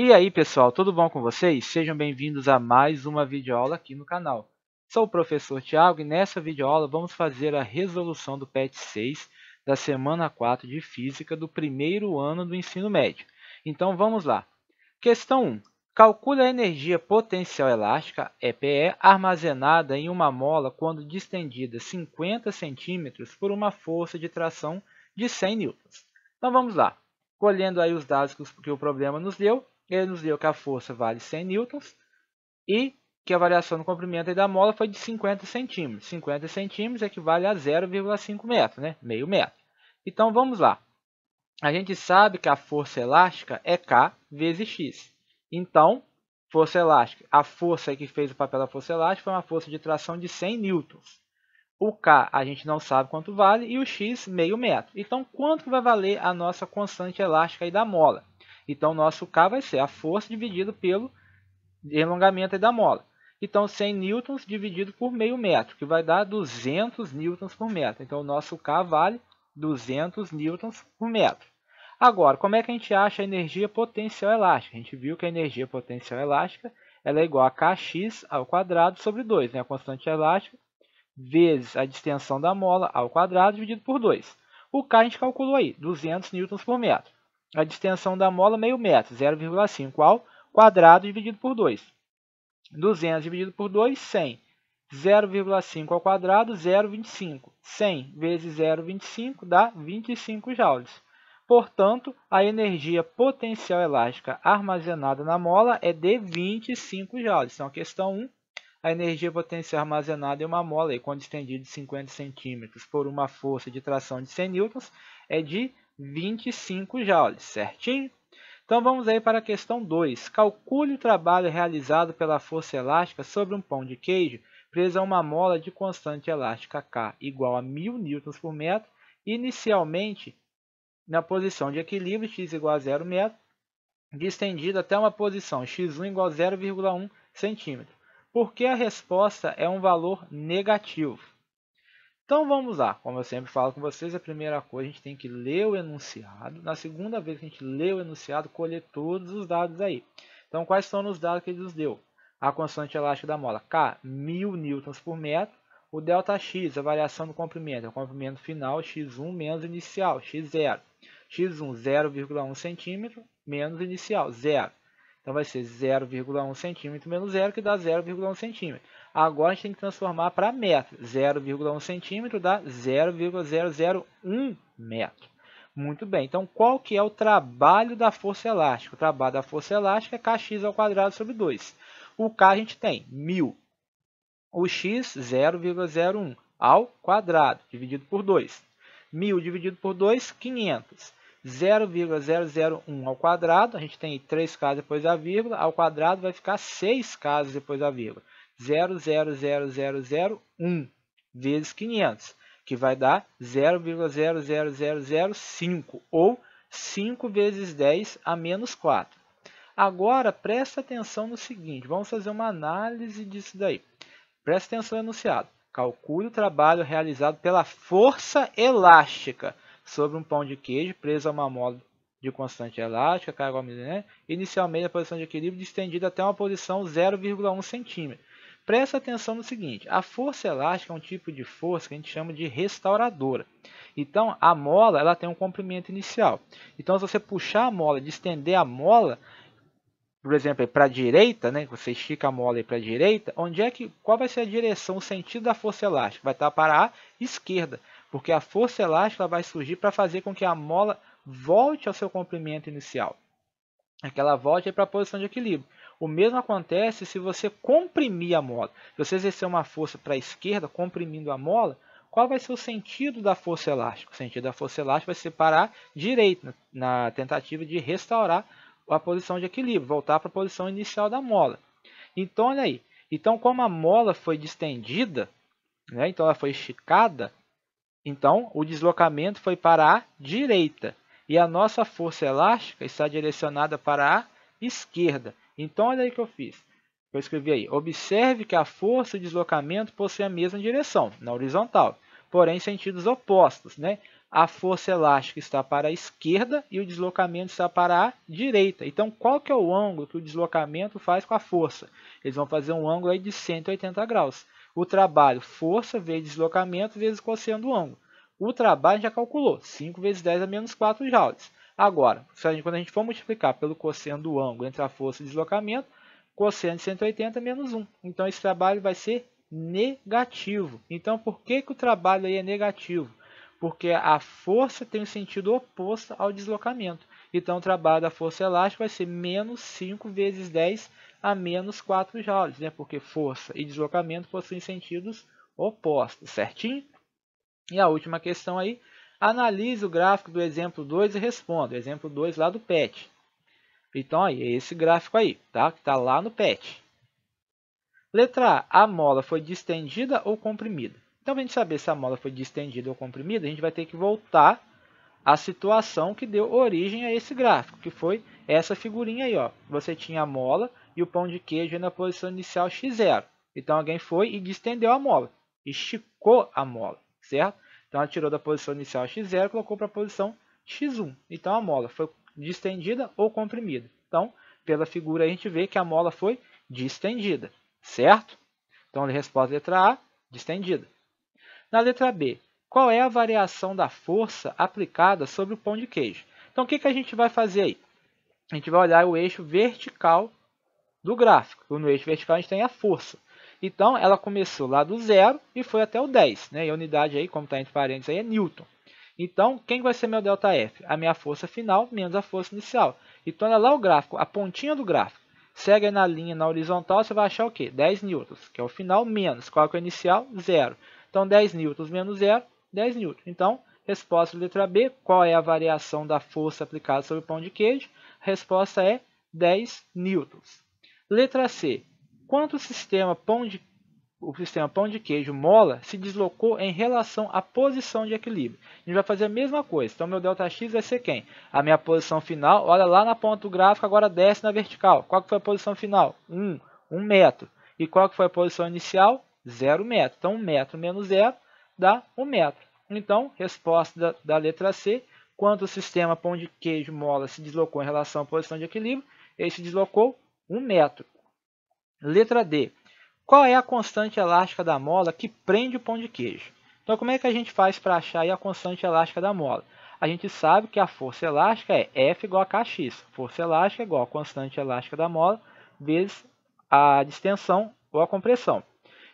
E aí pessoal, tudo bom com vocês? Sejam bem-vindos a mais uma videoaula aqui no canal. Sou o professor Tiago e nessa videoaula vamos fazer a resolução do PET 6 da semana 4 de Física do primeiro ano do ensino médio. Então vamos lá. Questão 1. Calcule a energia potencial elástica, EPE, armazenada em uma mola quando distendida 50 centímetros por uma força de tração de 100 newtons. Então vamos lá. Colhendo aí os dados que o problema nos deu, ele nos deu que a força vale 100 newtons e que a variação no comprimento da mola foi de 50 centímetros. 50 centímetros equivale a 0,5 metro, né? Meio metro. Então, vamos lá. A gente sabe que a força elástica é K vezes X. Então, força elástica, a força que fez o papel da força elástica foi uma força de tração de 100 newtons. O K a gente não sabe quanto vale e o X meio metro. Então, quanto vai valer a nossa constante elástica aí da mola? Então, nosso K vai ser a força dividido pelo alongamento da mola. Então, 100 newtons dividido por meio metro, que vai dar 200 newtons por metro. Então, o nosso K vale 200 newtons por metro. Agora, como é que a gente acha a energia potencial elástica? A gente viu que a energia potencial elástica ela é igual a Kx ao quadrado sobre 2, né? A constante elástica, vezes a distensão da mola ao quadrado dividido por 2. O K a gente calculou aí, 200 newtons por metro. A distensão da mola, meio metro, 0,5 ao quadrado dividido por 2. 200 dividido por 2, 100. 0,5 ao quadrado, 0,25. 100 vezes 0,25 dá 25 joules. Portanto, a energia potencial elástica armazenada na mola é de 25 joules. Então, a questão 1, a energia potencial armazenada em uma mola, quando estendida de 50 centímetros por uma força de tração de 100 newtons, é de 25 joules, certinho? Então, vamos aí para a questão 2. Calcule o trabalho realizado pela força elástica sobre um pão de queijo preso a uma mola de constante elástica K igual a 1000 newtons por metro, inicialmente na posição de equilíbrio x igual a 0 metro, distendido até uma posição x1 igual a 0,1 centímetro. Por que a resposta é um valor negativo? Então, vamos lá. Como eu sempre falo com vocês, a primeira coisa, a gente tem que ler o enunciado. Na segunda vez que a gente lê o enunciado, colher todos os dados aí. Então, quais são os dados que ele nos deu? A constante elástica da mola, K, 1000 newtons por metro. O ΔX, a variação do comprimento, é o comprimento final, x1 menos inicial, x0. x1, 0,1 centímetro, menos inicial, 0. Então, vai ser 0,1 centímetro menos 0, que dá 0,1 centímetro. Agora, a gente tem que transformar para metro. 0,1 centímetro dá 0,001 metro. Muito bem. Então, qual que é o trabalho da força elástica? O trabalho da força elástica é Kx ao quadrado sobre 2. O K a gente tem 1000. O X, 0,01 ao quadrado, dividido por 2. 1000 dividido por 2, 500. 0,001 ao quadrado, a gente tem 3 casas depois da vírgula, ao quadrado vai ficar 6 casas depois da vírgula. 0,00001 vezes 500, que vai dar 0,00005, ou 5 vezes 10 a menos 4. Agora, presta atenção no seguinte, vamos fazer uma análise disso daí. Presta atenção no enunciado. Calcule o trabalho realizado pela força elástica sobre um pão de queijo preso a uma mola de constante elástica, K igual a 1000, né? Inicialmente a posição de equilíbrio estendida até uma posição 0,1 centímetro. Presta atenção no seguinte, a força elástica é um tipo de força que a gente chama de restauradora. Então, a mola ela tem um comprimento inicial. Então, se você puxar a mola, estender a mola, por exemplo, para a direita, né? Você estica a mola para a direita, qual vai ser a direção, o sentido da força elástica? Vai estar para a esquerda, porque a força elástica vai surgir para fazer com que a mola volte ao seu comprimento inicial. Que ela volte para a posição de equilíbrio. O mesmo acontece se você comprimir a mola. Se você exercer uma força para a esquerda, comprimindo a mola, qual vai ser o sentido da força elástica? O sentido da força elástica vai ser para a direita, na tentativa de restaurar a posição de equilíbrio, voltar para a posição inicial da mola. Então, olha aí. Então, como a mola foi distendida, né, então ela foi esticada, então o deslocamento foi para a direita. E a nossa força elástica está direcionada para a esquerda. Então, olha aí o que eu fiz. Eu escrevi aí. Observe que a força e o deslocamento possuem a mesma direção, na horizontal, porém em sentidos opostos, né? a força elástica está para a esquerda e o deslocamento está para a direita. Então, qual que é o ângulo que o deslocamento faz com a força? Eles vão fazer um ângulo aí de 180 graus. O trabalho, força vezes deslocamento vezes cosseno do ângulo. O trabalho a gente já calculou, 5 vezes 10 a menos 4 joules. Agora, quando a gente for multiplicar pelo cosseno do ângulo entre a força e o deslocamento, cosseno de 180 é menos 1. Então, esse trabalho vai ser negativo. Então, por que o trabalho aí é negativo? Porque a força tem o sentido oposto ao deslocamento. Então, o trabalho da força elástica vai ser menos 5 vezes 10 a menos 4 joules, né? Porque força e deslocamento possuem sentidos opostos, certinho? E a última questão aí, analise o gráfico do exemplo 2 e responda. O exemplo 2 lá do PET. Então, aí, é esse gráfico aí, tá? Que está lá no PET. Letra A, a mola foi distendida ou comprimida? Então, para a gente saber se a mola foi distendida ou comprimida, a gente vai ter que voltar à situação que deu origem a esse gráfico, que foi essa figurinha aí, ó. Você tinha a mola e o pão de queijo na posição inicial x0. Então, alguém foi e distendeu a mola, esticou a mola, certo? Então, ela tirou da posição inicial x0 e colocou para a posição x1. Então, a mola foi distendida ou comprimida. Então, pela figura, a gente vê que a mola foi distendida, certo? Então, a resposta letra A, distendida. Na letra B, qual é a variação da força aplicada sobre o pão de queijo? Então, o que a gente vai fazer aí? A gente vai olhar o eixo vertical do gráfico. No eixo vertical a gente tem a força. Então, ela começou lá do 0 e foi até o 10. Né? E a unidade aí, como está entre parênteses, aí é Newton. Então, quem vai ser meu ΔF? A minha força final menos a força inicial. Então, olha lá o gráfico, a pontinha do gráfico. Segue na linha, na horizontal, você vai achar o quê? 10 newtons, que é o final, menos. Qual que é o inicial? 0. Então, 10 newtons menos 0, 10 newtons. Então, resposta letra B, qual é a variação da força aplicada sobre o pão de queijo? A resposta é 10 newtons. Letra C, quanto o sistema pão de queijo mola se deslocou em relação à posição de equilíbrio? A gente vai fazer a mesma coisa. Então, meu ΔX vai ser quem? A minha posição final, olha lá na ponta do gráfico, agora desce na vertical. Qual que foi a posição final? 1 metro. E qual que foi a posição inicial? 0 metro. Então, 1 metro menos 0 dá 1 metro. Então, resposta da letra C, quanto o sistema pão de queijo mola se deslocou em relação à posição de equilíbrio? Ele se deslocou 1 metro. Letra D. Qual é a constante elástica da mola que prende o pão de queijo? Então, como é que a gente faz para achar aí a constante elástica da mola? A gente sabe que a força elástica é F igual a Kx. Força elástica é igual a constante elástica da mola vezes a distensão ou a compressão.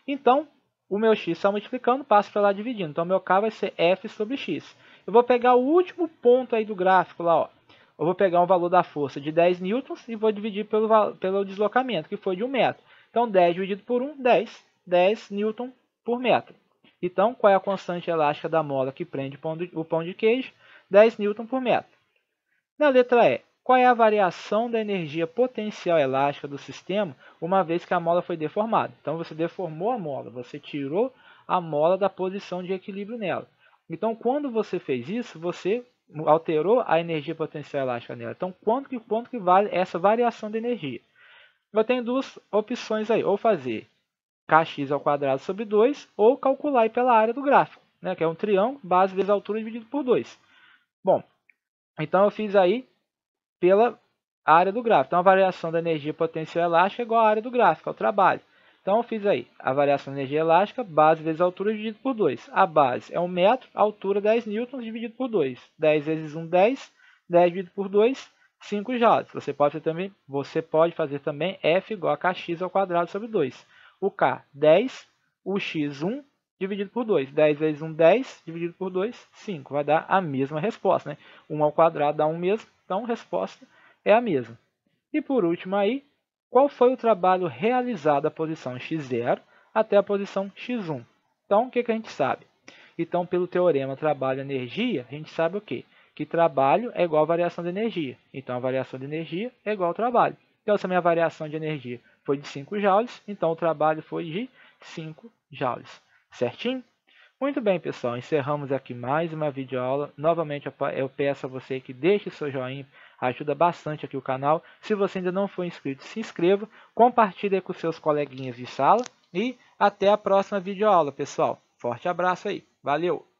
Então, o meu x está multiplicando, passo para lá dividindo. Então, meu K vai ser F sobre x. Eu vou pegar o último ponto aí do gráfico lá, ó. Eu vou pegar o valor da força de 10 newtons e vou dividir pelo deslocamento, que foi de 1 metro. Então, 10 dividido por 1, 10. 10 newton por metro. Então, qual é a constante elástica da mola que prende o pão de queijo? 10 newton por metro. Na letra E, qual é a variação da energia potencial elástica do sistema, uma vez que a mola foi deformada? Então, você deformou a mola, você tirou a mola da posição de equilíbrio nela. Então, quando você fez isso, você alterou a energia potencial elástica nela. Então, quanto que vale essa variação de energia? Eu tenho duas opções aí, ou fazer kx ao quadrado sobre 2, ou calcular pela área do gráfico, né, que é um triângulo, base vezes altura dividido por 2. Bom, então eu fiz aí pela área do gráfico. Então, a variação da energia potencial elástica é igual à área do gráfico, ao trabalho. Então, eu fiz aí a variação da energia elástica, base vezes altura dividido por 2. A base é 1 metro, a altura 10 newtons dividido por 2. 10 vezes 1, 10. 10 dividido por 2, 5 joules. Você pode fazer também F igual a Kx ao quadrado sobre 2. O K, 10. O X, 1 dividido por 2. 10 vezes 1, 10. Dividido por 2, 5. Vai dar a mesma resposta, né? 1 ao quadrado dá 1 mesmo. Então, a resposta é a mesma. E por último aí, qual foi o trabalho realizado da posição x0 até a posição x1? Então, o que a gente sabe? Então, pelo teorema trabalho-energia, a gente sabe o quê? Que trabalho é igual a variação de energia. Então, a variação de energia é igual ao trabalho. Então, se a minha variação de energia foi de 5 joules, então o trabalho foi de 5 joules. Certinho? Muito bem, pessoal. Encerramos aqui mais uma videoaula. Novamente, eu peço a você que deixe seu joinha. Ajuda bastante aqui o canal. Se você ainda não for inscrito, se inscreva. Compartilhe com seus coleguinhas de sala. E até a próxima videoaula, pessoal. Forte abraço aí. Valeu!